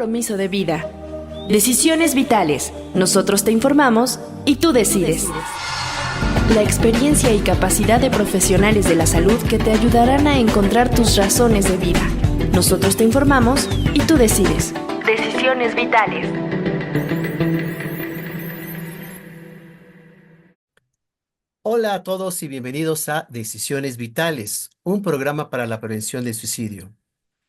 compromiso de vida. Decisiones vitales. Nosotros te informamos y tú decides. La experiencia y capacidad de profesionales de la salud que te ayudarán a encontrar tus razones de vida. Nosotros te informamos y tú decides. Decisiones vitales. Hola a todos y bienvenidos a Decisiones Vitales, un programa para la prevención del suicidio.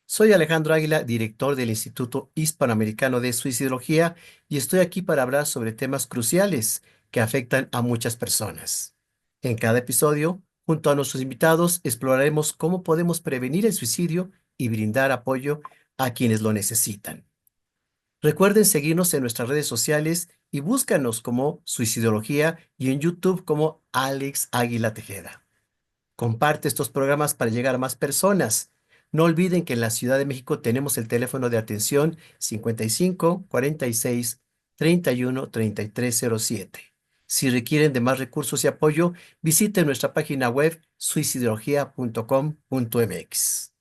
Soy Alejandro Águila, director del Instituto Hispanoamericano de Suicidología, y estoy aquí para hablar sobre temas cruciales que afectan a muchas personas. En cada episodio, junto a nuestros invitados, exploraremos cómo podemos prevenir el suicidio y brindar apoyo a quienes lo necesitan. Recuerden seguirnos en nuestras redes sociales y búscanos como Suicidología y en YouTube como Alex Águila Tejeda. Comparte estos programas para llegar a más personas. No olviden que en la Ciudad de México tenemos el teléfono de atención 55 46 31 3307. Si requieren de más recursos y apoyo, visiten nuestra página web suicidología.com.mx.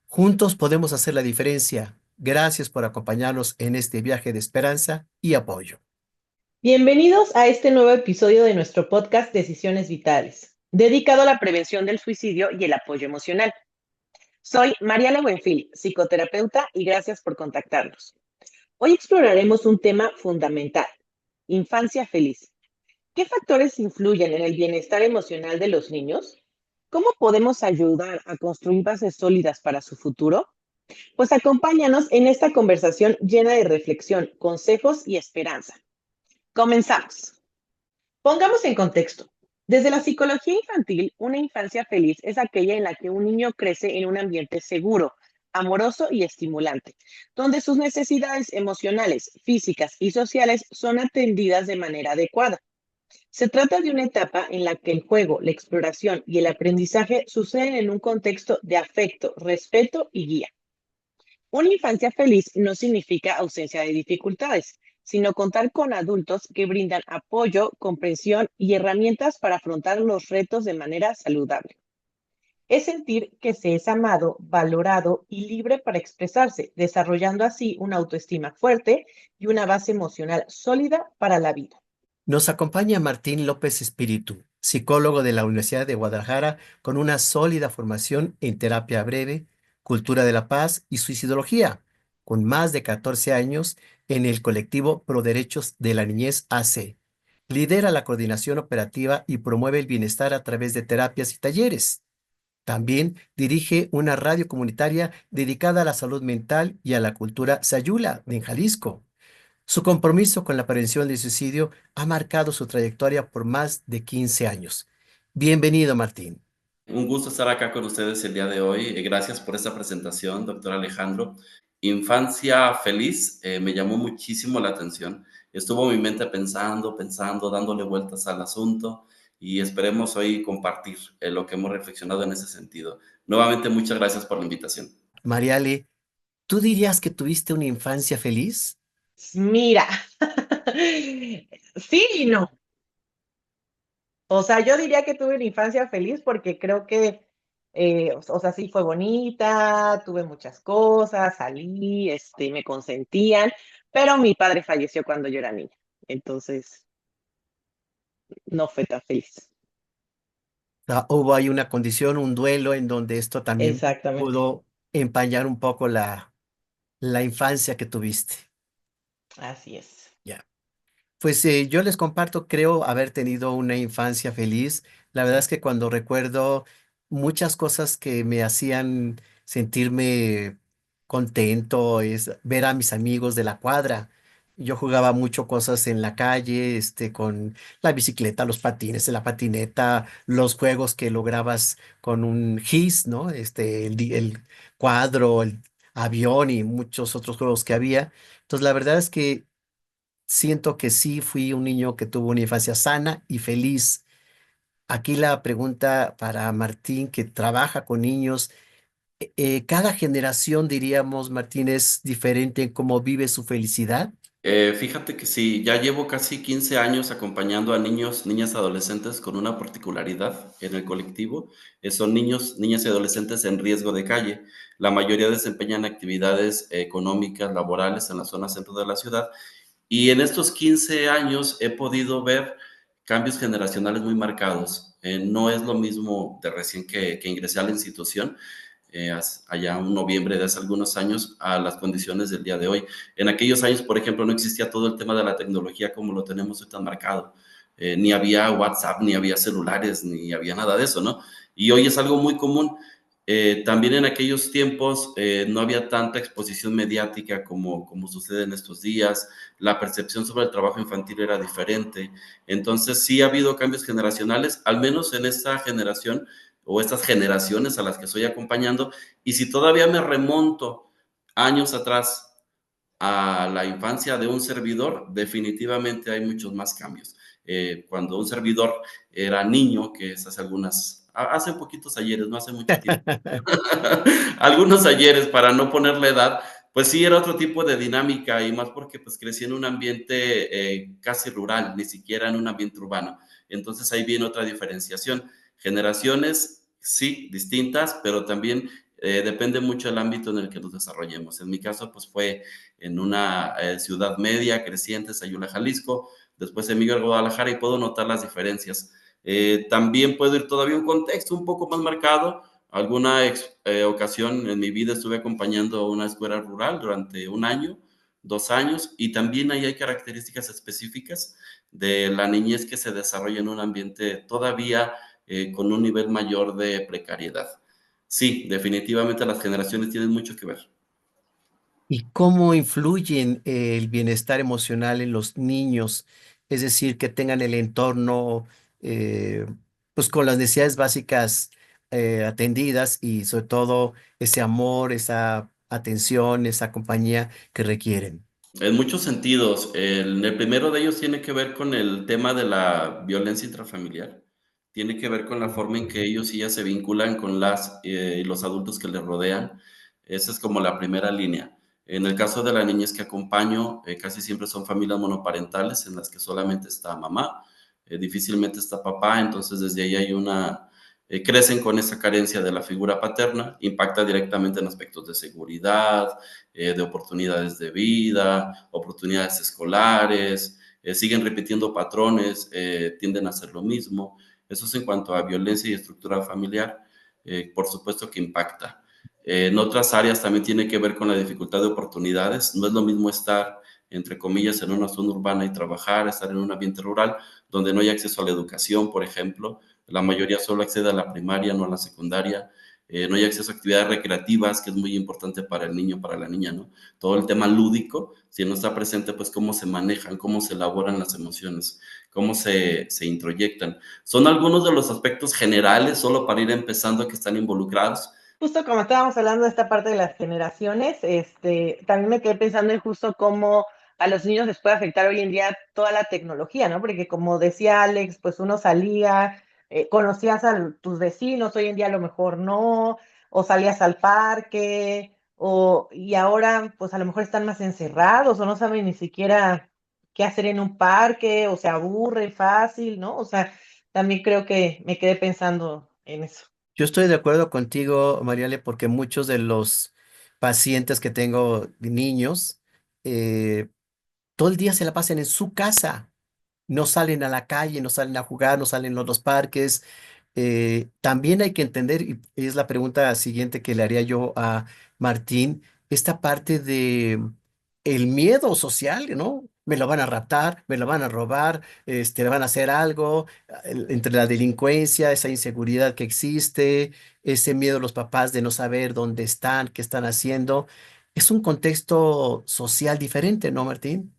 Juntos podemos hacer la diferencia. Gracias por acompañarnos en este viaje de esperanza y apoyo. Bienvenidos a este nuevo episodio de nuestro podcast Decisiones Vitales, dedicado a la prevención del suicidio y el apoyo emocional. Soy Mariana Buenfil, psicoterapeuta, y gracias por contactarnos. Hoy exploraremos un tema fundamental: infancia feliz. ¿Qué factores influyen en el bienestar emocional de los niños? ¿Cómo podemos ayudar a construir bases sólidas para su futuro? Pues acompáñanos en esta conversación llena de reflexión, consejos y esperanza. Comenzamos. Pongamos en contexto. Desde la psicología infantil, una infancia feliz es aquella en la que un niño crece en un ambiente seguro, amoroso y estimulante, donde sus necesidades emocionales, físicas y sociales son atendidas de manera adecuada. Se trata de una etapa en la que el juego, la exploración y el aprendizaje suceden en un contexto de afecto, respeto y guía. Una infancia feliz no significa ausencia de dificultades, sino contar con adultos que brindan apoyo, comprensión y herramientas para afrontar los retos de manera saludable. Es sentir que se es amado, valorado y libre para expresarse, desarrollando así una autoestima fuerte y una base emocional sólida para la vida. Nos acompaña Martín López Espíritu, psicólogo de la Universidad de Guadalajara con una sólida formación en terapia breve, cultura de la paz y suicidología, con más de 14 años en el colectivo Pro Derechos de la Niñez AC. Lidera la coordinación operativa y promueve el bienestar a través de terapias y talleres. También dirige una radio comunitaria dedicada a la salud mental y a la cultura Sayula en Jalisco. Su compromiso con la prevención del suicidio ha marcado su trayectoria por más de 15 años. Bienvenido, Martín. Un gusto estar acá con ustedes el día de hoy. Gracias por esta presentación, doctor Alejandro. Infancia feliz, me llamó muchísimo la atención. Estuvo mi mente pensando, dándole vueltas al asunto y esperemos hoy compartir lo que hemos reflexionado en ese sentido. Nuevamente, muchas gracias por la invitación. Mariale, ¿tú dirías que tuviste una infancia feliz? Mira, sí y no. O sea, yo diría que tuve una infancia feliz porque creo que, o sea, sí fue bonita, tuve muchas cosas, salí, me consentían, pero mi padre falleció cuando yo era niña, entonces no fue tan feliz. Hubo ahí una condición, un duelo en donde esto también Exactamente, pudo empañar un poco la infancia que tuviste. así es. Ya. Pues yo les comparto, creo haber tenido una infancia feliz. La verdad es que cuando recuerdo muchas cosas que me hacían sentirme contento, es ver a mis amigos de la cuadra. Yo jugaba mucho cosas en la calle, con la bicicleta, los patines, la patineta, los juegos que lograbas con un GIS, ¿no? El cuadro, el avión y muchos otros juegos que había. Entonces, la verdad es que siento que sí fui un niño que tuvo una infancia sana y feliz. Aquí la pregunta para Martín, que trabaja con niños. Cada generación, diríamos, Martín, es diferente en cómo vive su felicidad. Fíjate que sí, ya llevo casi 15 años acompañando a niños, niñas, adolescentes con una particularidad en el colectivo. Son niños, niñas y adolescentes en riesgo de calle. La mayoría desempeñan actividades económicas, laborales en la zona centro de la ciudad. Y en estos 15 años he podido ver cambios generacionales muy marcados. No es lo mismo de recién que ingresé a la institución, allá en noviembre de hace algunos años, a las condiciones del día de hoy. En aquellos años, por ejemplo, no existía todo el tema de la tecnología como lo tenemos hoy tan marcado. Ni había WhatsApp, ni había celulares, ni había nada de eso, ¿no? Y hoy es algo muy común. También en aquellos tiempos no había tanta exposición mediática como sucede en estos días. La percepción sobre el trabajo infantil era diferente. Entonces sí ha habido cambios generacionales, al menos en esta generación o estas generaciones a las que estoy acompañando. Y si todavía me remonto años atrás a la infancia de un servidor, definitivamente hay muchos más cambios. Cuando un servidor era niño, que es hace poquitos ayeres, no hace mucho tiempo, algunos ayeres para no poner la edad, pues sí era otro tipo de dinámica y más porque pues crecí en un ambiente casi rural, ni siquiera en un ambiente urbano. Entonces ahí viene otra diferenciación. Generaciones, sí, distintas, pero también depende mucho del ámbito en el que nos desarrollemos. En mi caso, pues fue en una ciudad media, creciente, Sayula, Jalisco. Después emigro a Guadalajara y puedo notar las diferencias. También puedo ir todavía a un contexto un poco más marcado. Alguna ocasión en mi vida estuve acompañando a una escuela rural durante un año, 2 años, y también ahí hay características específicas de la niñez que se desarrolla en un ambiente todavía con un nivel mayor de precariedad. Sí, definitivamente las generaciones tienen mucho que ver. ¿Y cómo influyen el bienestar emocional en los niños? Es decir, que tengan el entorno, eh, pues con las necesidades básicas atendidas y sobre todo ese amor, esa atención, esa compañía que requieren. En muchos sentidos. El primero de ellos tiene que ver con el tema de la violencia intrafamiliar. Tiene que ver con la forma en que ellos y ellas se vinculan con y los adultos que les rodean. Esa es como la primera línea. En el caso de las niñas que acompaño, casi siempre son familias monoparentales en las que solamente está mamá, difícilmente está papá, entonces desde ahí hay crecen con esa carencia de la figura paterna, impacta directamente en aspectos de seguridad, de oportunidades de vida, oportunidades escolares, siguen repitiendo patrones, tienden a hacer lo mismo. Eso es en cuanto a violencia y estructura familiar, por supuesto que impacta. En otras áreas también tiene que ver con la dificultad de oportunidades. No es lo mismo estar, entre comillas, en una zona urbana y trabajar, estar en un ambiente rural donde no hay acceso a la educación, por ejemplo. La mayoría solo accede a la primaria, no a la secundaria. No hay acceso a actividades recreativas, que es muy importante para el niño, para la niña, ¿no? Todo el tema lúdico, si no está presente, pues cómo se manejan, cómo se elaboran las emociones, cómo se introyectan. Son algunos de los aspectos generales, solo para ir empezando, que están involucrados. Justo como estábamos hablando de esta parte de las generaciones, también me quedé pensando en justo cómo a los niños les puede afectar hoy en día toda la tecnología, ¿no? Porque como decía Alex, pues uno salía, conocías a tus vecinos, hoy en día a lo mejor no, o salías al parque, y ahora pues a lo mejor están más encerrados o no saben ni siquiera qué hacer en un parque, o se aburren fácil, ¿no? O sea, también creo que me quedé pensando en eso. Yo estoy de acuerdo contigo, Mariale, porque muchos de los pacientes que tengo, niños, eh, todo el día se la pasan en su casa. No salen a la calle, no salen a jugar, no salen a los parques. También hay que entender, y es la pregunta siguiente que le haría yo a Martín, esta parte de el miedo social, ¿no? Me lo van a raptar, me lo van a robar, le van a hacer algo, entre la delincuencia, esa inseguridad que existe, ese miedo de los papás de no saber dónde están, qué están haciendo. Es un contexto social diferente, ¿no, Martín?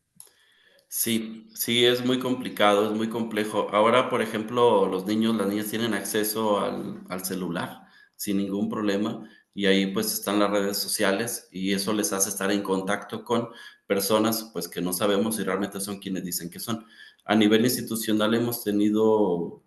Sí, sí, es muy complicado, es muy complejo. Ahora, por ejemplo, los niños, las niñas tienen acceso al celular sin ningún problema y ahí pues están las redes sociales y eso les hace estar en contacto con personas pues que no sabemos si realmente son quienes dicen que son. A nivel institucional hemos tenido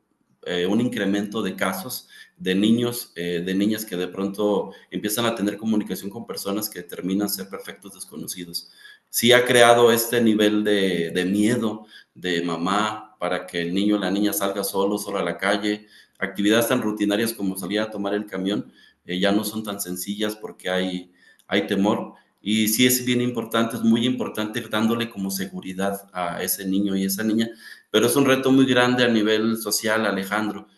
un incremento de casos de niños, de niñas que de pronto empiezan a tener comunicación con personas que terminan ser perfectos desconocidos. sí ha creado este nivel de miedo de mamá para que el niño o la niña salga solo a la calle. Actividades tan rutinarias como salir a tomar el camión ya no son tan sencillas porque hay temor. Y sí es bien importante, es muy importante ir dándole como seguridad a ese niño y esa niña, pero es un reto muy grande a nivel social, Alejandro.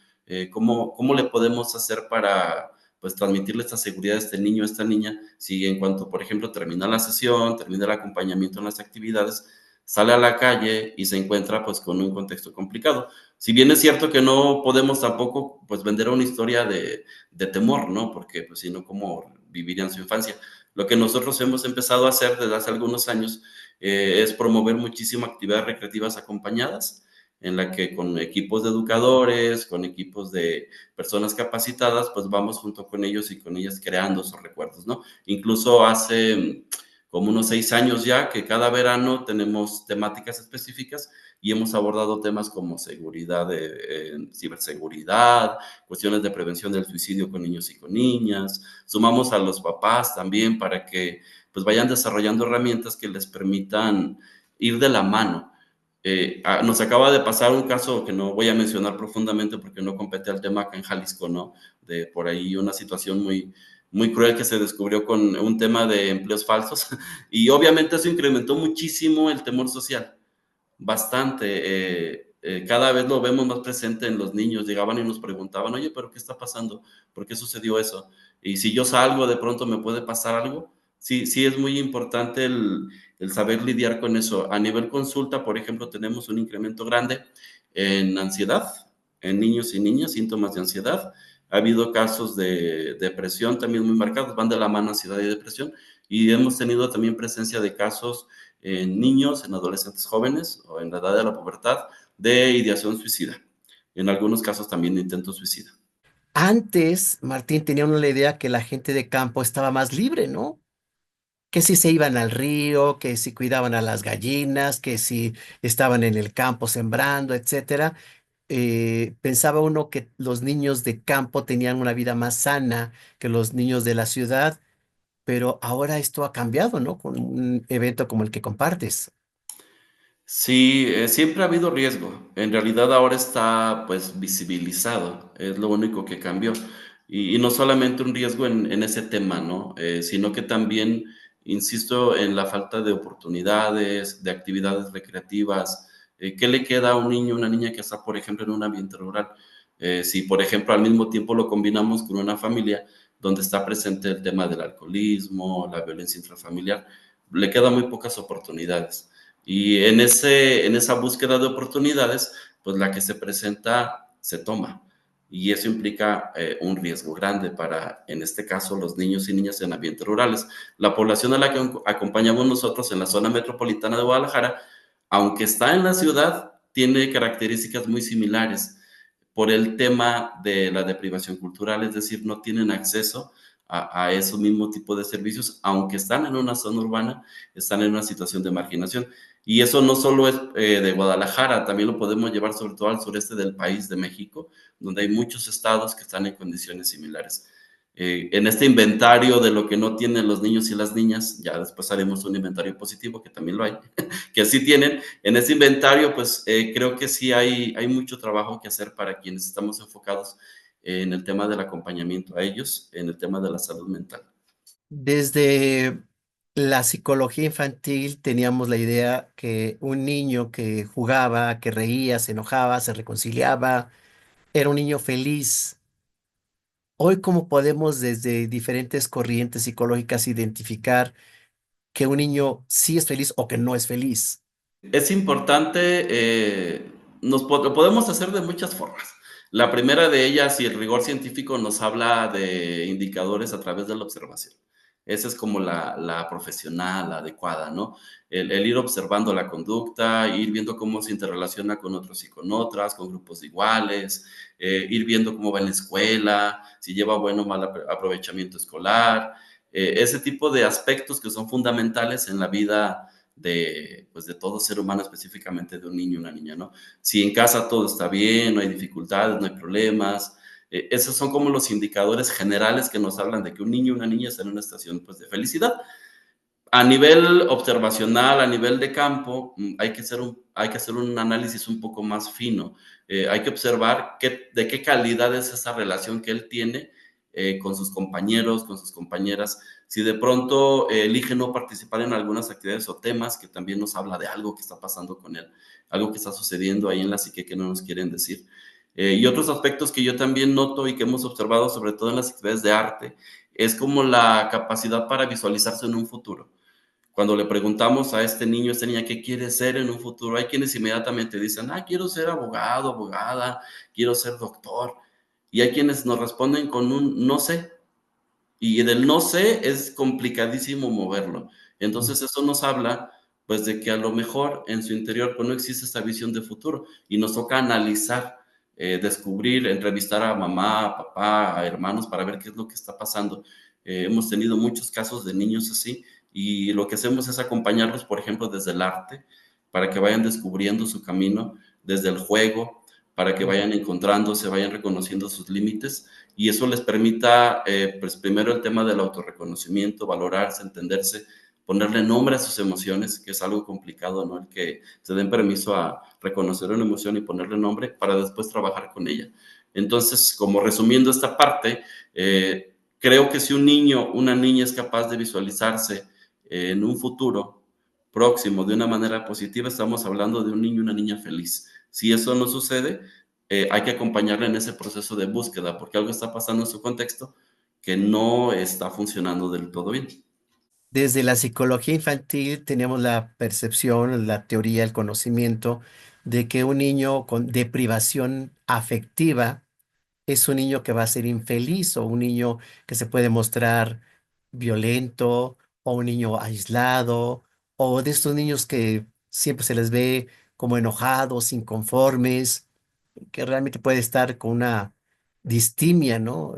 ¿Cómo le podemos hacer para pues transmitirle esta seguridad a este niño, a esta niña, si en cuanto, por ejemplo, termina la sesión, termina el acompañamiento en las actividades, sale a la calle y se encuentra pues con un contexto complicado? Si bien es cierto que no podemos tampoco pues vender una historia de temor, ¿no? Porque pues si no, ¿cómo vivirían su infancia? Lo que nosotros hemos empezado a hacer desde hace algunos años es promover muchísimo actividades recreativas acompañadas, en la que con equipos de educadores, con equipos de personas capacitadas, pues vamos junto con ellos y con ellas creando esos recuerdos, ¿no? Incluso hace como unos 6 años ya que cada verano tenemos temáticas específicas y hemos abordado temas como seguridad, ciberseguridad, cuestiones de prevención del suicidio con niños y con niñas. Sumamos a los papás también para que pues vayan desarrollando herramientas que les permitan ir de la mano. Nos acaba de pasar un caso que no voy a mencionar profundamente porque no compete al tema acá en Jalisco, ¿no? De por ahí una situación muy cruel que se descubrió con un tema de empleos falsos y obviamente eso incrementó muchísimo el temor social, bastante. Cada vez lo vemos más presente en los niños. Llegaban y nos preguntaban, oye, pero ¿qué está pasando? ¿Por qué sucedió eso? Y si yo salgo, de pronto me puede pasar algo. Sí, sí es muy importante el saber lidiar con eso. A nivel consulta, por ejemplo, tenemos un incremento grande en ansiedad, en niños y niñas, síntomas de ansiedad. Ha habido casos de depresión también muy marcados, van de la mano ansiedad y depresión. Y hemos tenido también presencia de casos en niños, en adolescentes jóvenes o en la edad de la pubertad de ideación suicida. En algunos casos también de intento suicida. Antes, Martín, tenía uno la idea que la gente de campo estaba más libre, ¿no? Que si se iban al río, que si cuidaban a las gallinas, que si estaban en el campo sembrando, etcétera. Pensaba uno que los niños de campo tenían una vida más sana que los niños de la ciudad, pero ahora esto ha cambiado, ¿no? Con un evento como el que compartes. Sí, siempre ha habido riesgo. En realidad ahora está pues visibilizado, es lo único que cambió. Y no solamente un riesgo en ese tema, ¿no? Sino que también, insisto, en la falta de oportunidades, de actividades recreativas. ¿Qué le queda a un niño, una niña que está, por ejemplo, en un ambiente rural? Si, por ejemplo, al mismo tiempo lo combinamos con una familia donde está presente el tema del alcoholismo, la violencia intrafamiliar, le quedan muy pocas oportunidades. Y en esa búsqueda de oportunidades, pues la que se presenta se toma. Y eso implica un riesgo grande para, en este caso, los niños y niñas en ambientes rurales. La población a la que acompañamos nosotros en la zona metropolitana de Guadalajara, aunque está en la ciudad, tiene características muy similares por el tema de la deprivación cultural, es decir, no tienen acceso a esos mismos tipos de servicios, aunque están en una zona urbana, están en una situación de marginación. Y eso no solo es de Guadalajara, también lo podemos llevar sobre todo al sureste del país de México, donde hay muchos estados que están en condiciones similares. En este inventario de lo que no tienen los niños y las niñas, ya después haremos un inventario positivo, que también lo hay, que sí tienen. En ese inventario, pues creo que sí hay mucho trabajo que hacer para quienes estamos enfocados en el tema del acompañamiento a ellos, en el tema de la salud mental. Desde la psicología infantil teníamos la idea que un niño que jugaba, que reía, se enojaba, se reconciliaba, era un niño feliz. Hoy, ¿cómo podemos desde diferentes corrientes psicológicas identificar que un niño sí es feliz o que no es feliz? Es importante, lo podemos hacer de muchas formas. La primera de ellas, y el rigor científico nos habla de indicadores a través de la observación. Esa es como la profesional, la adecuada, ¿no? El ir observando la conducta, ir viendo cómo se interrelaciona con otros y con otras, con grupos iguales, ir viendo cómo va en la escuela, si lleva bueno o mal aprovechamiento escolar, ese tipo de aspectos que son fundamentales en la vida pues de todo ser humano, específicamente de un niño o una niña, ¿no? Si en casa todo está bien, no hay dificultades, no hay problemas, esos son como los indicadores generales que nos hablan de que un niño o una niña está en una estación pues, de felicidad. A nivel observacional, a nivel de campo, hay que hacer un análisis un poco más fino. Hay que observar de qué calidad es esa relación que él tiene con sus compañeros, con sus compañeras. Si de pronto elige no participar en algunas actividades o temas, que también nos habla de algo que está pasando con él, algo que está sucediendo ahí en la psique que no nos quieren decir. Y otros aspectos que yo también noto y que hemos observado, sobre todo en las actividades de arte, es como la capacidad para visualizarse en un futuro. Cuando le preguntamos a este niño, a esta niña, ¿qué quiere ser en un futuro? Hay quienes inmediatamente dicen, quiero ser abogado, abogada, quiero ser doctor. Y hay quienes nos responden con un no sé. Y del no sé es complicadísimo moverlo. Entonces eso nos habla, pues, de que a lo mejor en su interior, pues, no existe esta visión de futuro y nos toca analizar, descubrir, entrevistar a mamá, a papá, a hermanos para ver qué es lo que está pasando. Hemos tenido muchos casos de niños así y lo que hacemos es acompañarlos, por ejemplo, desde el arte, para que vayan descubriendo su camino, desde el juego, para que vayan encontrándose, vayan reconociendo sus límites y eso les permita, pues primero el tema del autorreconocimiento, valorarse, entenderse, ponerle nombre a sus emociones, que es algo complicado, ¿no? El que se den permiso a reconocer una emoción y ponerle nombre para después trabajar con ella. Entonces, como resumiendo esta parte, creo que si un niño, una niña es capaz de visualizarse en un futuro próximo de una manera positiva, estamos hablando de un niño y una niña feliz. Si eso no sucede, hay que acompañarle en ese proceso de búsqueda, porque algo está pasando en su contexto que no está funcionando del todo bien. Desde la psicología infantil tenemos la percepción, la teoría, el conocimiento de que un niño con deprivación afectiva es un niño que va a ser infeliz o un niño que se puede mostrar violento o un niño aislado o de estos niños que siempre se les ve como enojados, inconformes, que realmente puede estar con una distimia, ¿no?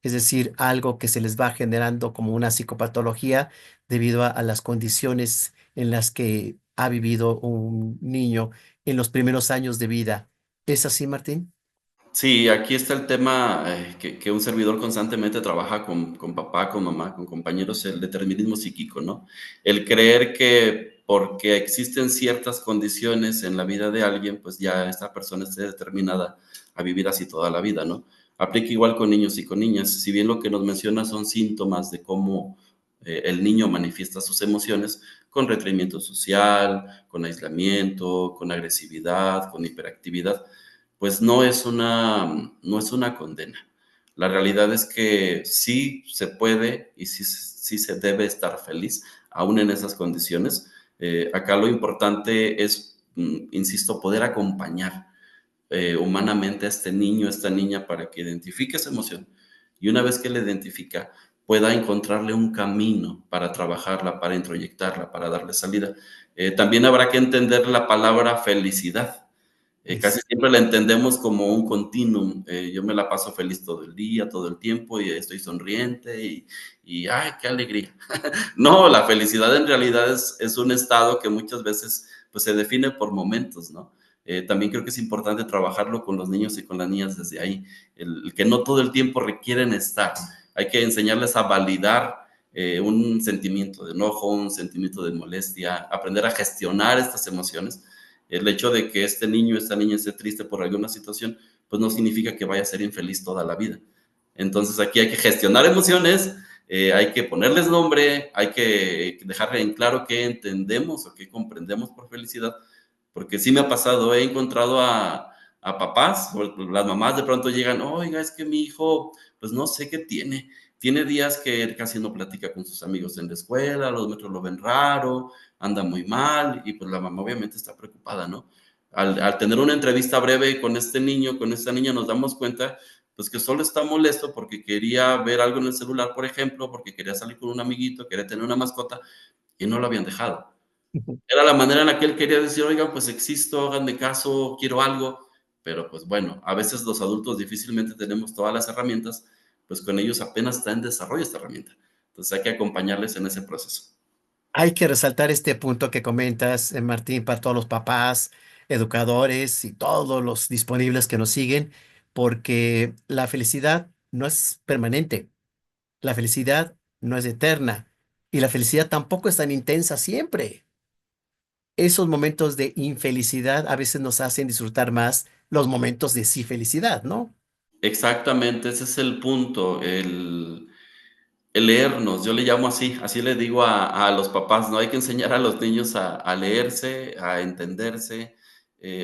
Es decir, algo que se les va generando como una psicopatología debido a las condiciones en las que ha vivido un niño en los primeros años de vida. ¿Es así, Martín? Sí, aquí está el tema que un servidor constantemente trabaja con papá, con mamá, con compañeros, el determinismo psíquico, ¿no? El creer que porque existen ciertas condiciones en la vida de alguien, pues ya esta persona esté determinada a vivir así toda la vida, ¿no? Aplica igual con niños y con niñas. Si bien lo que nos menciona son síntomas de cómo el niño manifiesta sus emociones, con retraimiento social, con aislamiento, con agresividad, con hiperactividad, pues no es una condena. La realidad es que sí se puede y sí se debe estar feliz, aún en esas condiciones. Acá lo importante es, insisto, poder acompañar humanamente a este niño, a esta niña, para que identifique esa emoción. Y una vez que la identifica, pueda encontrarle un camino para trabajarla, para introyectarla, para darle salida. También habrá que entender la palabra felicidad. Casi Es- siempre la entendemos como un continuum. Yo me la paso feliz todo el día, todo el tiempo, y estoy sonriente y ¡ay, qué alegría! No, la felicidad en realidad es un estado que muchas veces pues, se define por momentos, ¿no? También creo que es importante trabajarlo con los niños y con las niñas desde ahí, el que no todo el tiempo requieren estar. Hay que enseñarles a validar un sentimiento de enojo, un sentimiento de molestia, aprender a gestionar estas emociones. El hecho de que este niño, esta niña esté triste por alguna situación, pues no significa que vaya a ser infeliz toda la vida. Entonces aquí hay que gestionar emociones, hay que ponerles nombre, hay que dejarle en claro qué entendemos o qué comprendemos por felicidad, porque sí me ha pasado, he encontrado a papás, o las mamás de pronto llegan, oiga, es que mi hijo, pues no sé qué tiene días que casi no platica con sus amigos en la escuela, los metros lo ven raro, anda muy mal, y pues la mamá obviamente está preocupada, ¿no? Al tener una entrevista breve con este niño, con esta niña, nos damos cuenta pues que solo está molesto porque quería ver algo en el celular, por ejemplo, porque quería salir con un amiguito, quería tener una mascota y no lo habían dejado. Era la manera en la que él quería decir, oigan, pues existo, háganme caso, quiero algo, pero pues bueno, a veces los adultos difícilmente tenemos todas las herramientas, pues con ellos apenas está en desarrollo esta herramienta. Entonces hay que acompañarles en ese proceso. Hay que resaltar este punto que comentas, Martín, para todos los papás, educadores y todos los disponibles que nos siguen, porque la felicidad no es permanente, la felicidad no es eterna. Y la felicidad tampoco es tan intensa siempre. Esos momentos de infelicidad a veces nos hacen disfrutar más los momentos de sí felicidad, ¿no? Exactamente, ese es el punto, el leernos, yo le llamo así, así le digo a los papás, ¿no? Hay que enseñar a los niños a leerse, a entenderse,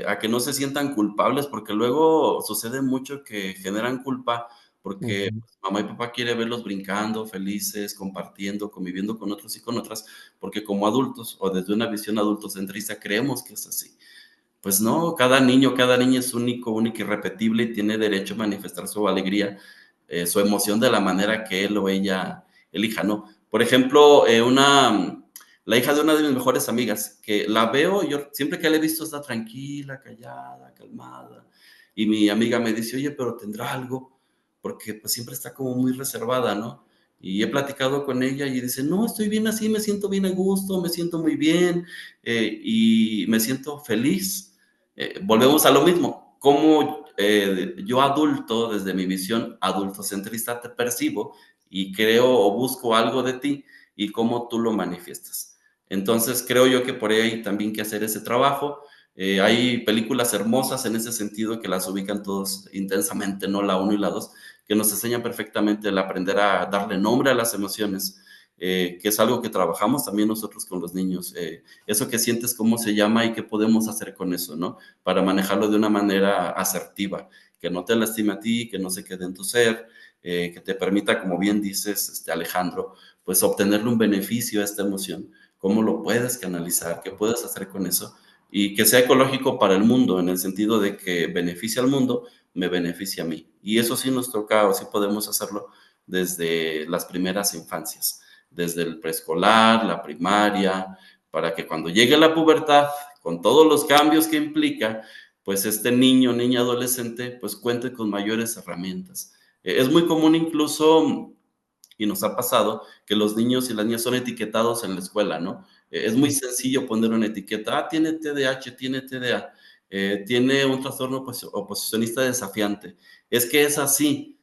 a que no se sientan culpables, porque luego sucede mucho que generan culpa porque Ujú. pues, mamá y papá quiere verlos brincando, felices, compartiendo, conviviendo con otros y con otras, porque como adultos o desde una visión adultocentrista creemos que es así. Pues no, cada niño, cada niña es único, único, irrepetible y tiene derecho a manifestar su alegría, su emoción de la manera que él o ella elija, ¿no? Por ejemplo, la hija de una de mis mejores amigas, que la veo, yo siempre que la he visto está tranquila, callada, calmada, y mi amiga me dice, oye, pero tendrá algo, porque pues siempre está como muy reservada, ¿no? Y he platicado con ella y dice, no, estoy bien así, me siento bien a gusto, me siento muy bien y me siento feliz. Volvemos a lo mismo, como yo adulto, desde mi visión adultocentrista, te percibo y creo o busco algo de ti y cómo tú lo manifiestas. Entonces creo yo que por ahí hay también que hacer ese trabajo. Hay películas hermosas en ese sentido que las ubican todos intensamente, no la uno y la dos, que nos enseñan perfectamente el aprender a darle nombre a las emociones, que es algo que trabajamos también nosotros con los niños. Eso que sientes, cómo se llama y qué podemos hacer con eso, ¿no? Para manejarlo de una manera asertiva, que no te lastime a ti, que no se quede en tu ser, que te permita, como bien dices, Alejandro, pues obtenerle un beneficio a esta emoción, cómo lo puedes canalizar, qué puedes hacer con eso y que sea ecológico para el mundo, en el sentido de que beneficia al mundo, me beneficia a mí. Y eso sí nos toca o sí podemos hacerlo desde las primeras infancias, desde el preescolar, la primaria, para que cuando llegue la pubertad, con todos los cambios que implica, pues este niño, niña, adolescente, pues cuente con mayores herramientas. Es muy común incluso, y nos ha pasado, que los niños y las niñas son etiquetados en la escuela, ¿no? Es muy sencillo poner una etiqueta, ah, tiene TDAH, tiene TDA, tiene un trastorno oposicionista desafiante. Es que es así,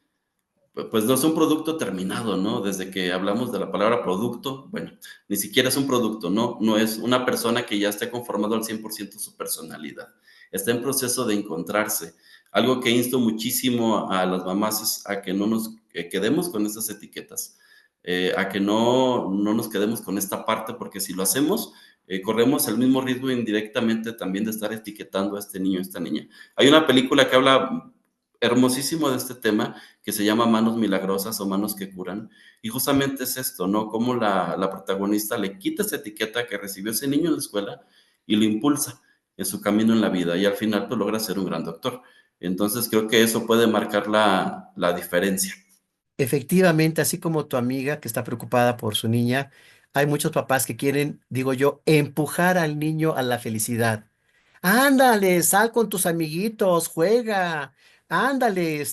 pues no es un producto terminado, ¿no? Desde que hablamos de la palabra producto, bueno, ni siquiera es un producto, ¿no? No es una persona que ya esté conformado al 100% su personalidad. Está en proceso de encontrarse. Algo que insto muchísimo a las mamás es a que no nos quedemos con esas etiquetas, a que no nos quedemos con esta parte, porque si lo hacemos, corremos el mismo riesgo indirectamente también de estar etiquetando a este niño, a esta niña. Hay una película que habla hermosísimo de este tema que se llama Manos Milagrosas o Manos que Curan. Y justamente es esto, ¿no? Cómo la protagonista le quita esa etiqueta que recibió ese niño en la escuela y lo impulsa en su camino en la vida y al final pues logra ser un gran doctor. Entonces creo que eso puede marcar la diferencia. Efectivamente, así como tu amiga que está preocupada por su niña, hay muchos papás que quieren, digo yo, empujar al niño a la felicidad. Ándale, sal con tus amiguitos, juega. Ándale,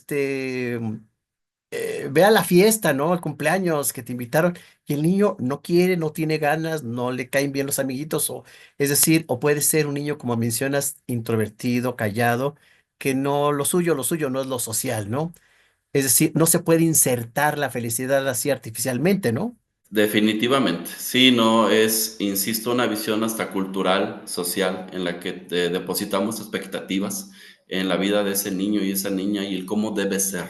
ve a la fiesta, ¿no? El cumpleaños que te invitaron. Y el niño no quiere, no tiene ganas, no le caen bien los amiguitos. O, es decir, o puede ser un niño, como mencionas, introvertido, callado, que no, lo suyo no es lo social, ¿no? Es decir, no se puede insertar la felicidad así artificialmente, ¿no? Definitivamente, sí, no, es, insisto, una visión hasta cultural, social, en la que depositamos expectativas en la vida de ese niño y esa niña y el cómo debe ser.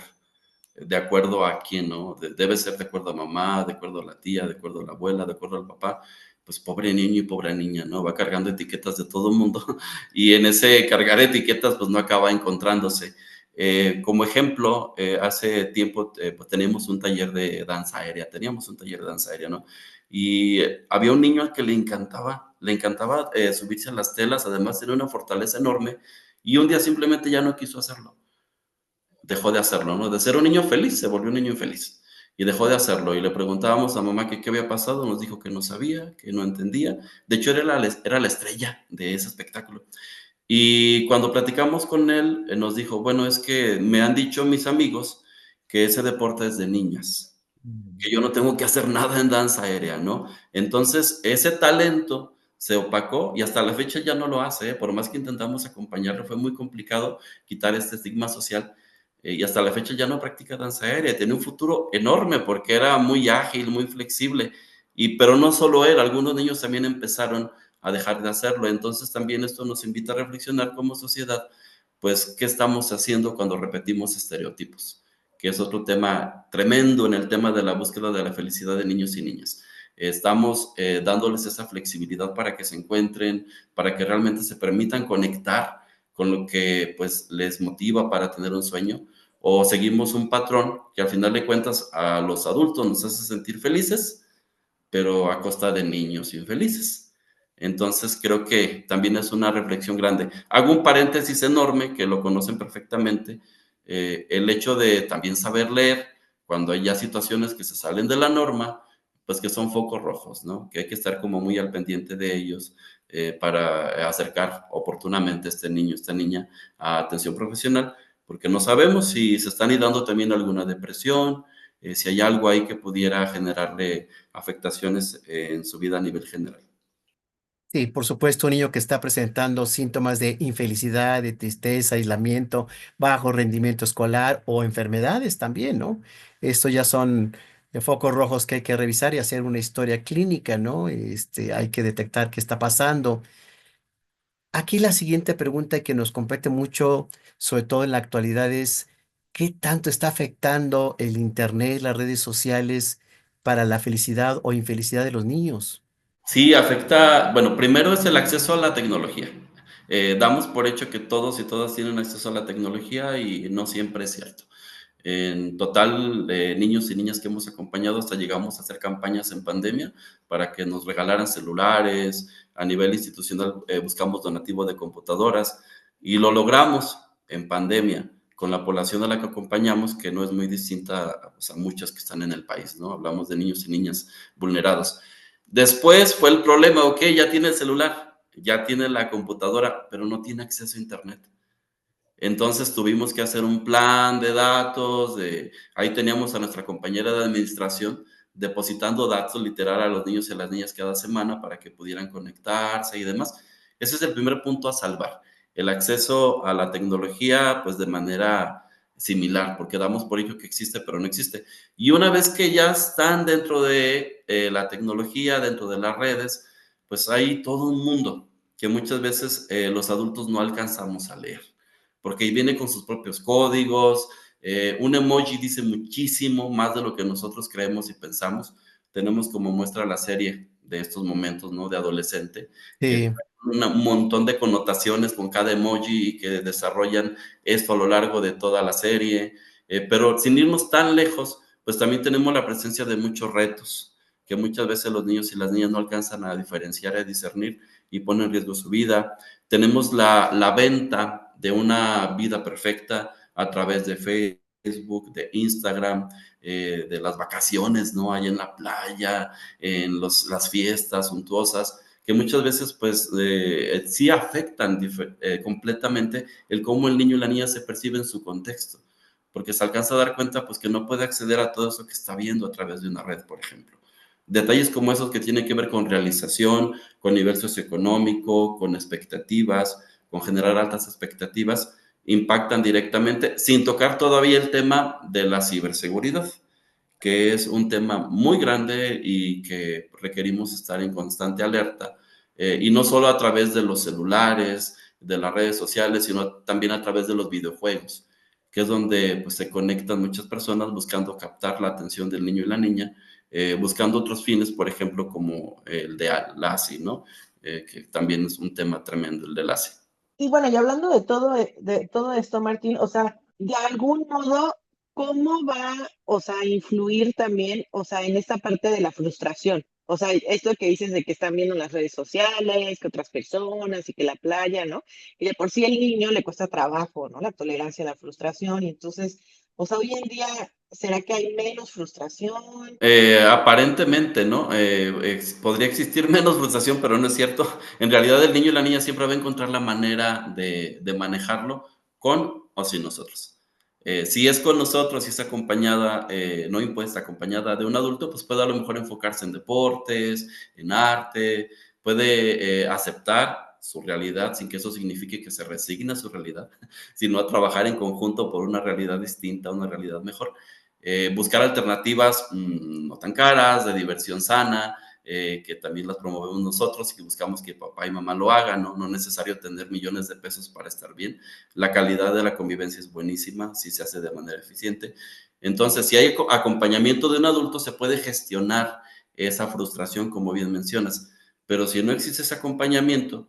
De acuerdo a quién, ¿no? Debe ser de acuerdo a mamá, de acuerdo a la tía, de acuerdo a la abuela, de acuerdo al papá. Pues pobre niño y pobre niña, ¿no? Va cargando etiquetas de todo el mundo y en ese cargar etiquetas pues no acaba encontrándose. Como ejemplo, hace tiempo pues teníamos un taller de danza aérea, teníamos un taller de danza aérea, ¿no? Y había un niño al que le encantaba subirse a las telas, además tenía una fortaleza enorme y un día simplemente ya no quiso hacerlo, dejó de hacerlo, ¿no? De ser un niño feliz, se volvió un niño infeliz y dejó de hacerlo. Y le preguntábamos a mamá que qué había pasado, nos dijo que no sabía, que no entendía. De hecho, era la estrella de ese espectáculo. Y cuando platicamos con él, nos dijo, bueno, es que me han dicho mis amigos que ese deporte es de niñas, Mm. que yo no tengo que hacer nada en danza aérea, ¿no? Entonces, ese talento se opacó y hasta la fecha ya no lo hace, ¿eh? Por más que intentamos acompañarlo, fue muy complicado quitar este estigma social y hasta la fecha ya no practica danza aérea. Tenía un futuro enorme porque era muy ágil, muy flexible, Pero no solo él, algunos niños también empezaron a dejar de hacerlo. Entonces también esto nos invita a reflexionar como sociedad, pues, ¿qué estamos haciendo cuando repetimos estereotipos? Que es otro tema tremendo en el tema de la búsqueda de la felicidad de niños y niñas. Estamos dándoles esa flexibilidad para que se encuentren, para que realmente se permitan conectar con lo que pues les motiva para tener un sueño, o seguimos un patrón que al final de cuentas a los adultos nos hace sentir felices, pero a costa de niños infelices. Entonces creo que también es una reflexión grande. Hago un paréntesis enorme que lo conocen perfectamente, el hecho de también saber leer cuando hay ya situaciones que se salen de la norma, pues que son focos rojos, ¿no? Que hay que estar como muy al pendiente de ellos para acercar oportunamente a este niño, esta niña a atención profesional, porque no sabemos si se están dando también alguna depresión, si hay algo ahí que pudiera generarle afectaciones en su vida a nivel general. Sí, por supuesto, un niño que está presentando síntomas de infelicidad, de tristeza, aislamiento, bajo rendimiento escolar o enfermedades también, ¿no? Esto ya son focos rojos que hay que revisar y hacer una historia clínica, ¿no? Hay que detectar qué está pasando. Aquí la siguiente pregunta que nos compete mucho, sobre todo en la actualidad, es ¿qué tanto está afectando el Internet, las redes sociales para la felicidad o infelicidad de los niños? Sí, afecta, bueno, primero es el acceso a la tecnología. Damos por hecho que todos y todas tienen acceso a la tecnología y no siempre es cierto. En total, niños y niñas que hemos acompañado, hasta llegamos a hacer campañas en pandemia para que nos regalaran celulares. A nivel institucional, buscamos donativo de computadoras y lo logramos en pandemia con la población a la que acompañamos, que no es muy distinta, pues, a muchas que están en el país, ¿no? Hablamos de niños y niñas vulnerados. Después fue el problema, ok, ya tiene el celular, ya tiene la computadora, pero no tiene acceso a internet. Entonces tuvimos que hacer un plan de datos, ahí teníamos a nuestra compañera de administración depositando datos literal a los niños y a las niñas cada semana para que pudieran conectarse y demás. Ese es el primer punto a salvar, el acceso a la tecnología pues de manera similar, porque damos por hecho que existe, pero no existe. Y una vez que ya están dentro de la tecnología, dentro de las redes, pues hay todo un mundo que muchas veces los adultos no alcanzamos a leer porque viene con sus propios códigos. Un emoji dice muchísimo más de lo que nosotros creemos y pensamos. Tenemos como muestra la serie de estos momentos, ¿no? De adolescente, que Sí. un montón de connotaciones con cada emoji y que desarrollan esto a lo largo de toda la serie. Pero sin irnos tan lejos, pues también tenemos la presencia de muchos retos que muchas veces los niños y las niñas no alcanzan a diferenciar y a discernir y ponen en riesgo su vida. Tenemos la venta de una vida perfecta a través de Facebook, de Instagram, de las vacaciones, ¿no? Ahí en la playa, en las fiestas suntuosas, que muchas veces pues sí afectan completamente el cómo el niño y la niña se perciben en su contexto, porque se alcanza a dar cuenta pues que no puede acceder a todo eso que está viendo a través de una red, por ejemplo. Detalles como esos que tienen que ver con realización, con nivel socioeconómico, con expectativas, con generar altas expectativas, impactan directamente, sin tocar todavía el tema de la ciberseguridad, que es un tema muy grande y que requerimos estar en constante alerta, y no solo a través de los celulares, de las redes sociales, sino también a través de los videojuegos, que es donde pues, se conectan muchas personas buscando captar la atención del niño y la niña, buscando otros fines, por ejemplo, como el de la ASI, ¿no? Que también es un tema tremendo, el de la ASI. Y bueno, y hablando de todo esto, Martín, o sea, de algún modo, ¿cómo va, o sea, a influir también, o sea, en esta parte de la frustración? O sea, esto que dices de que están viendo en las redes sociales, que otras personas y que la playa, ¿no? Y de por sí al niño le cuesta trabajo, ¿no? La tolerancia a la frustración. Y entonces, o sea, hoy en día, ¿será que hay menos frustración? Aparentemente, ¿no? Podría existir menos frustración, pero no es cierto. En realidad, el niño y la niña siempre va a encontrar la manera de manejarlo con o sin nosotros. Si es con nosotros, si es acompañada, no impuesta, acompañada de un adulto, pues puede a lo mejor enfocarse en deportes, en arte, puede aceptar su realidad sin que eso signifique que se resigne a su realidad, sino a trabajar en conjunto por una realidad distinta, una realidad mejor. buscar alternativas no tan caras, de diversión sana, que también las promovemos nosotros y que buscamos que papá y mamá lo hagan, ¿no? No es necesario tener millones de pesos para estar bien. La calidad de la convivencia es buenísima si se hace de manera eficiente. Entonces, si hay acompañamiento de un adulto, se puede gestionar esa frustración, como bien mencionas. Pero si no existe ese acompañamiento,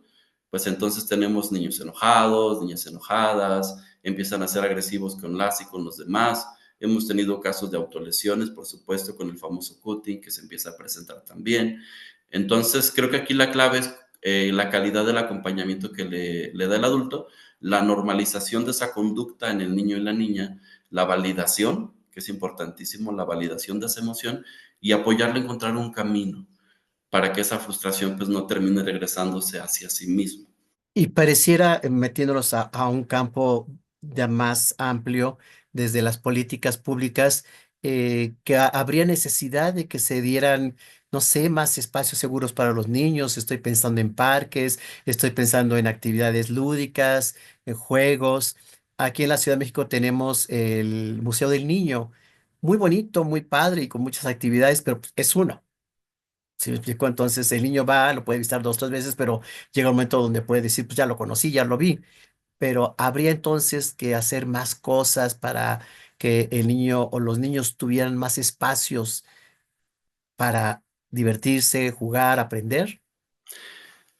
pues entonces tenemos niños enojados, niñas enojadas, empiezan a ser agresivos con las y con los demás. Hemos tenido casos de autolesiones, por supuesto, con el famoso cutting que se empieza a presentar también. Entonces, creo que aquí la clave es la calidad del acompañamiento que le da el adulto, la normalización de esa conducta en el niño y la niña, la validación, que es importantísimo, la validación de esa emoción y apoyarle a encontrar un camino para que esa frustración pues no termine regresándose hacia sí mismo. Y pareciera, metiéndonos a un campo ya más amplio, desde las políticas públicas, que habría necesidad de que se dieran, no sé, más espacios seguros para los niños. Estoy pensando en parques, estoy pensando en actividades lúdicas, en juegos. Aquí en la Ciudad de México tenemos el Museo del Niño, muy bonito, muy padre y con muchas actividades, pero pues, es uno. ¿Sí me explico? Entonces el niño va, lo puede visitar 2, 3 veces, pero llega un momento donde puede decir, pues ya lo conocí, ya lo vi. Pero habría entonces que hacer más cosas para que el niño o los niños tuvieran más espacios para divertirse, jugar, aprender.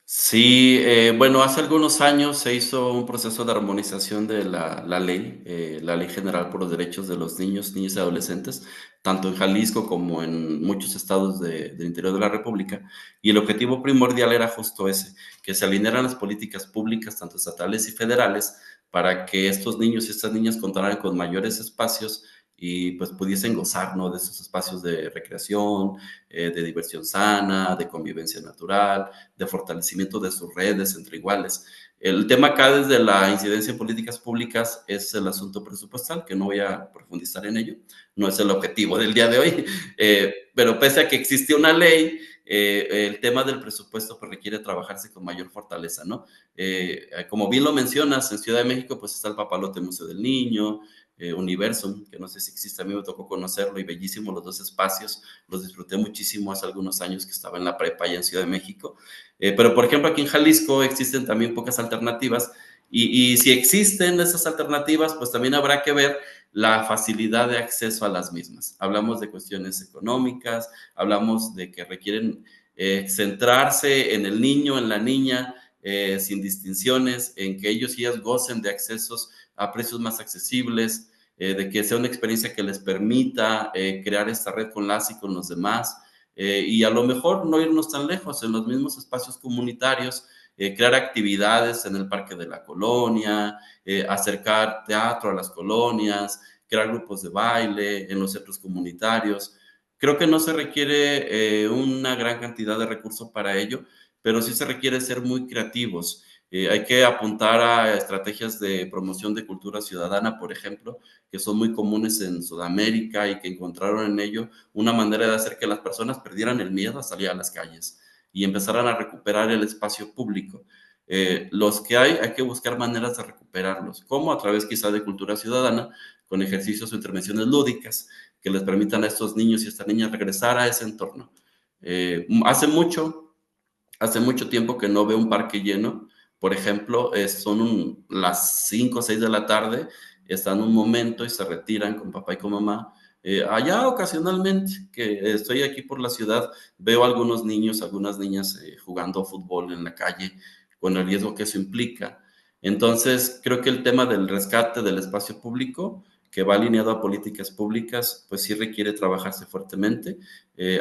Sí, bueno, hace algunos años se hizo un proceso de armonización de la Ley General por los Derechos de los Niños, Niñas y Adolescentes, tanto en Jalisco como en muchos estados del interior de la República. Y el objetivo primordial era justo ese, que se alinearan las políticas públicas, tanto estatales y federales, para que estos niños y estas niñas contaran con mayores espacios y pues pudiesen gozar, ¿no? De esos espacios de recreación, de diversión sana, de convivencia natural, de fortalecimiento de sus redes entre iguales. El tema acá desde la incidencia en políticas públicas es el asunto presupuestal, que no voy a profundizar en ello, no es el objetivo del día de hoy, pero pese a que existe una ley, el tema del presupuesto pues, requiere trabajarse con mayor fortaleza, ¿no? Como bien lo mencionas, en Ciudad de México pues está el Papalote Museo del Niño, Universum, que no sé si existe, a mí me tocó conocerlo y bellísimo los dos espacios, los disfruté muchísimo hace algunos años que estaba en la prepa allá en Ciudad de México, pero por ejemplo aquí en Jalisco existen también pocas alternativas y si existen esas alternativas, pues también habrá que ver la facilidad de acceso a las mismas. Hablamos de cuestiones económicas, hablamos de que requieren centrarse en el niño, en la niña, sin distinciones, en que ellos y ellas gocen de accesos a precios más accesibles, de que sea una experiencia que les permita crear esta red con las y con los demás, y a lo mejor no irnos tan lejos, en los mismos espacios comunitarios, crear actividades en el parque de la colonia, acercar teatro a las colonias, crear grupos de baile en los centros comunitarios. Creo que no se requiere una gran cantidad de recursos para ello, pero sí se requiere ser muy creativos. Hay que apuntar a estrategias de promoción de cultura ciudadana, por ejemplo, que son muy comunes en Sudamérica y que encontraron en ello una manera de hacer que las personas perdieran el miedo a salir a las calles y empezaran a recuperar el espacio público. Los que hay que buscar maneras de recuperarlos, como a través quizá de cultura ciudadana, con ejercicios o intervenciones lúdicas que les permitan a estos niños y estas niñas regresar a ese entorno. Hace mucho tiempo que no veo un parque lleno. Por ejemplo, son las 5 o 6 de la tarde, están un momento y se retiran con papá y con mamá. Allá ocasionalmente, que estoy aquí por la ciudad, veo algunos niños, algunas niñas jugando fútbol en la calle, con el riesgo que eso implica. Entonces, creo que el tema del rescate del espacio público, que va alineado a políticas públicas, pues sí requiere trabajarse fuertemente.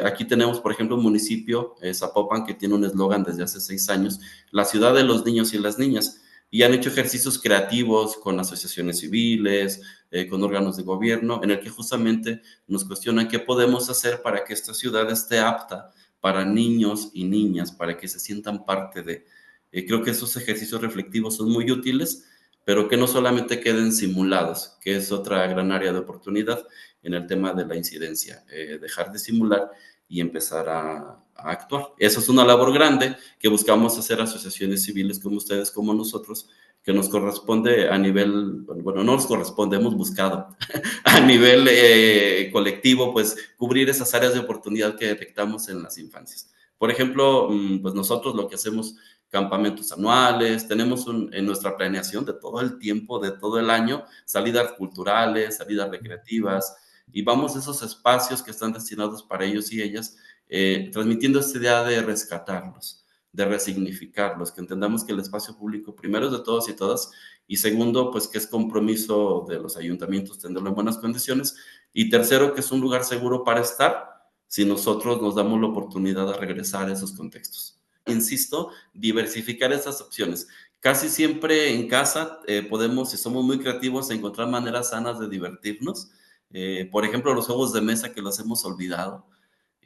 Aquí tenemos, por ejemplo, un municipio, Zapopan, que tiene un eslogan desde hace 6 años, la ciudad de los niños y las niñas, y han hecho ejercicios creativos con asociaciones civiles, con órganos de gobierno, en el que justamente nos cuestionan qué podemos hacer para que esta ciudad esté apta para niños y niñas, para que se sientan parte de. Creo que esos ejercicios reflectivos son muy útiles, pero que no solamente queden simulados, que es otra gran área de oportunidad en el tema de la incidencia, dejar de simular y empezar a actuar. Eso es una labor grande que buscamos hacer asociaciones civiles como ustedes, como nosotros, que nos corresponde a nivel, bueno, no nos corresponde, hemos buscado a nivel colectivo, pues cubrir esas áreas de oportunidad que detectamos en las infancias. Por ejemplo, pues nosotros lo que hacemos, campamentos anuales, tenemos en nuestra planeación de todo el tiempo, de todo el año, salidas culturales, salidas recreativas, y vamos a esos espacios que están destinados para ellos y ellas, transmitiendo esta idea de rescatarlos, de resignificarlos, que entendamos que el espacio público primero es de todos y todas, y segundo, pues que es compromiso de los ayuntamientos tenerlo en buenas condiciones, y tercero, que es un lugar seguro para estar si nosotros nos damos la oportunidad de regresar a esos contextos. Insisto, diversificar esas opciones. Casi siempre en casa podemos, si somos muy creativos, encontrar maneras sanas de divertirnos. Por ejemplo, los juegos de mesa que los hemos olvidado,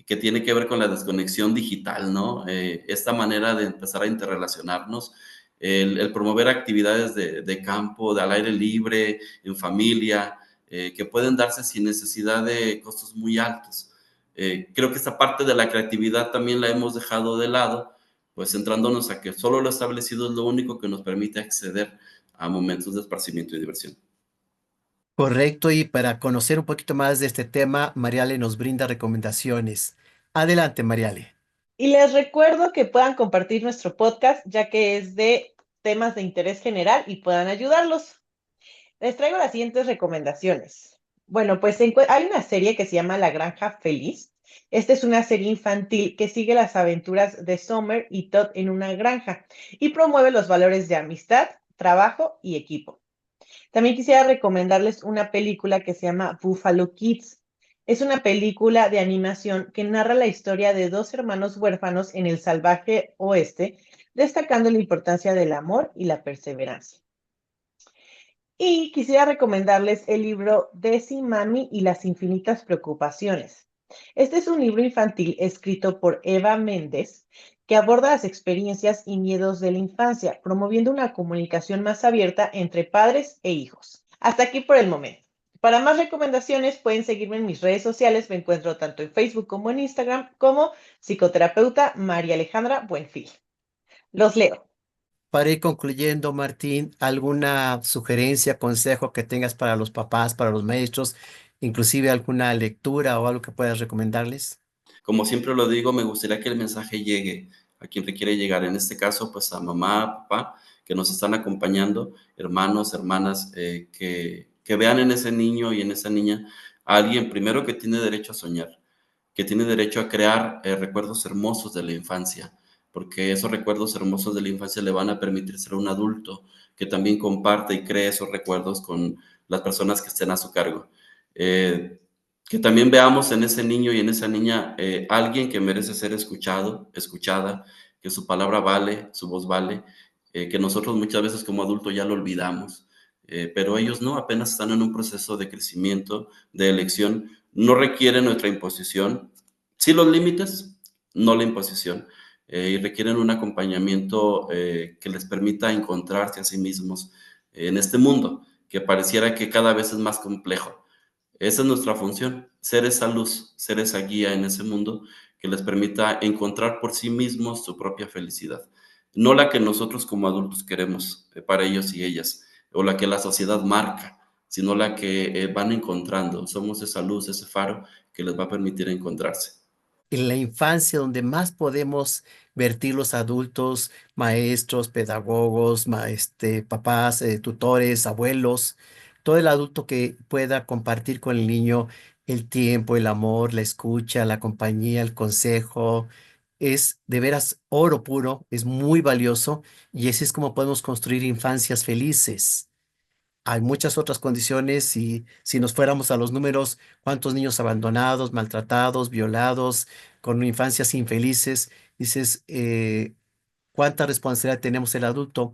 que tiene que ver con la desconexión digital, ¿no? Esta manera de empezar a interrelacionarnos, el promover actividades de campo, de al aire libre, en familia, que pueden darse sin necesidad de costos muy altos. Creo que esta parte de la creatividad también la hemos dejado de lado, pues centrándonos a que solo lo establecido es lo único que nos permite acceder a momentos de esparcimiento y diversión. Correcto, y para conocer un poquito más de este tema, Mariale nos brinda recomendaciones. Adelante, Mariale. Y les recuerdo que puedan compartir nuestro podcast, ya que es de temas de interés general y puedan ayudarlos. Les traigo las siguientes recomendaciones. Bueno, pues hay una serie que se llama La Granja Feliz. Esta es una serie infantil que sigue las aventuras de Summer y Todd en una granja y promueve los valores de amistad, trabajo y equipo. También quisiera recomendarles una película que se llama Buffalo Kids. Es una película de animación que narra la historia de dos hermanos huérfanos en el salvaje oeste, destacando la importancia del amor y la perseverancia. Y quisiera recomendarles el libro Desi, Mami y las infinitas preocupaciones. Este es un libro infantil escrito por Eva Méndez que aborda las experiencias y miedos de la infancia, promoviendo una comunicación más abierta entre padres e hijos. Hasta aquí por el momento. Para más recomendaciones pueden seguirme en mis redes sociales. Me encuentro tanto en Facebook como en Instagram como psicoterapeuta María Alejandra Buenfil. Los leo. Para ir concluyendo, Martín, ¿alguna sugerencia, consejo que tengas para los papás, para los maestros, inclusive alguna lectura o algo que puedas recomendarles? Como siempre lo digo, me gustaría que el mensaje llegue a quien requiere llegar. En este caso, pues a mamá, papá, que nos están acompañando, hermanos, hermanas, que vean en ese niño y en esa niña a alguien primero que tiene derecho a soñar, que tiene derecho a crear recuerdos hermosos de la infancia, porque esos recuerdos hermosos de la infancia le van a permitir ser un adulto que también comparte y cree esos recuerdos con las personas que estén a su cargo. Que también veamos en ese niño y en esa niña alguien que merece ser escuchado, escuchada, que su palabra vale, su voz vale, que nosotros muchas veces como adultos ya lo olvidamos, pero ellos no, apenas están en un proceso de crecimiento, de elección, no requieren nuestra imposición, sí los límites, no la imposición, y requieren un acompañamiento que les permita encontrarse a sí mismos en este mundo, que pareciera que cada vez es más complejo. Esa es nuestra función, ser esa luz, ser esa guía en ese mundo que les permita encontrar por sí mismos su propia felicidad. No la que nosotros como adultos queremos para ellos y ellas, o la que la sociedad marca, sino la que van encontrando. Somos esa luz, ese faro que les va a permitir encontrarse. En la infancia, donde más podemos vertir los adultos, maestros, pedagogos, papás, tutores, abuelos, todo el adulto que pueda compartir con el niño el tiempo, el amor, la escucha, la compañía, el consejo, es de veras oro puro, es muy valioso y así es como podemos construir infancias felices. Hay muchas otras condiciones y si nos fuéramos a los números, cuántos niños abandonados, maltratados, violados, con infancias infelices, dices, cuánta responsabilidad tenemos el adulto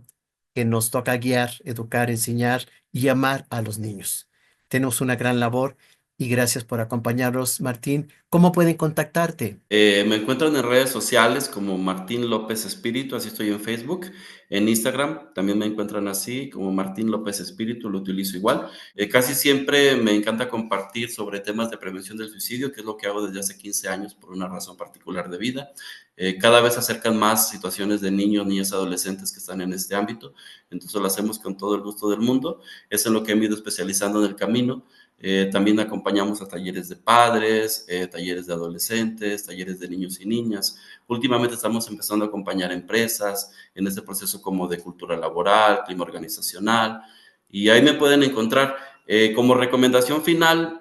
que nos toca guiar, educar, enseñar y amar a los niños. Tenemos una gran labor Y gracias por acompañarnos, Martín. ¿Cómo pueden contactarte? Me encuentran en redes sociales como Martín López Espíritu, así estoy en Facebook. En Instagram también me encuentran así, como Martín López Espíritu, lo utilizo igual. Casi siempre me encanta compartir sobre temas de prevención del suicidio, que es lo que hago desde hace 15 años por una razón particular de vida. Cada vez se acercan más situaciones de niños, niñas, adolescentes que están en este ámbito, entonces lo hacemos con todo el gusto del mundo. Es en lo que me he ido especializando en el camino. También acompañamos a talleres de padres, talleres de adolescentes, talleres de niños y niñas. Últimamente estamos empezando a acompañar a empresas en este proceso como de cultura laboral, clima organizacional, y ahí me pueden encontrar. Como recomendación final,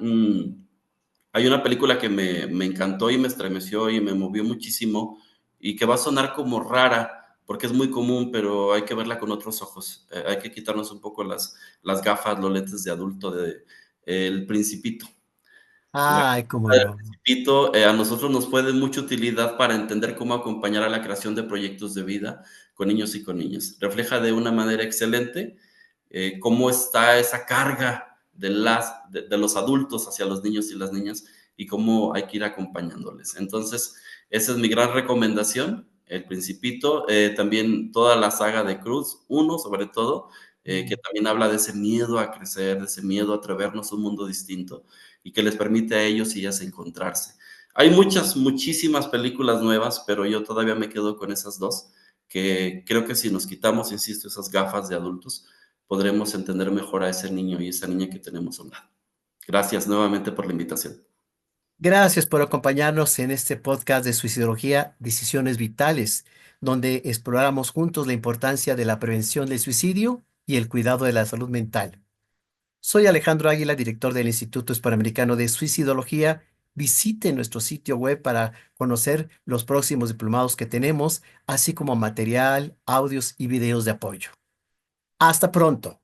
hay una película que me encantó y me estremeció y me movió muchísimo y que va a sonar como rara porque es muy común, pero hay que verla con otros ojos. Hay que quitarnos un poco las gafas, los lentes de adulto de El Principito. La Ay, cómo del no. Principito a nosotros nos fue de mucha utilidad para entender cómo acompañar a la creación de proyectos de vida con niños y con niñas. Refleja de una manera excelente cómo está esa carga de los adultos hacia los niños y las niñas y cómo hay que ir acompañándoles. Entonces, esa es mi gran recomendación, El Principito, también toda la saga de Cruz, uno sobre todo, que también habla de ese miedo a crecer, de ese miedo a atrevernos a un mundo distinto y que les permite a ellos y ellas encontrarse. Hay muchas, muchísimas películas nuevas, pero yo todavía me quedo con esas dos, que creo que si nos quitamos, insisto, esas gafas de adultos, podremos entender mejor a ese niño y esa niña que tenemos a un lado. Gracias nuevamente por la invitación. Gracias por acompañarnos en este podcast de Suicidología, Decisiones Vitales, donde exploramos juntos la importancia de la prevención del suicidio y el cuidado de la salud mental. Soy Alejandro Águila, director del Instituto Hispanoamericano de Suicidología. Visite nuestro sitio web para conocer los próximos diplomados que tenemos, así como material, audios y videos de apoyo. Hasta pronto.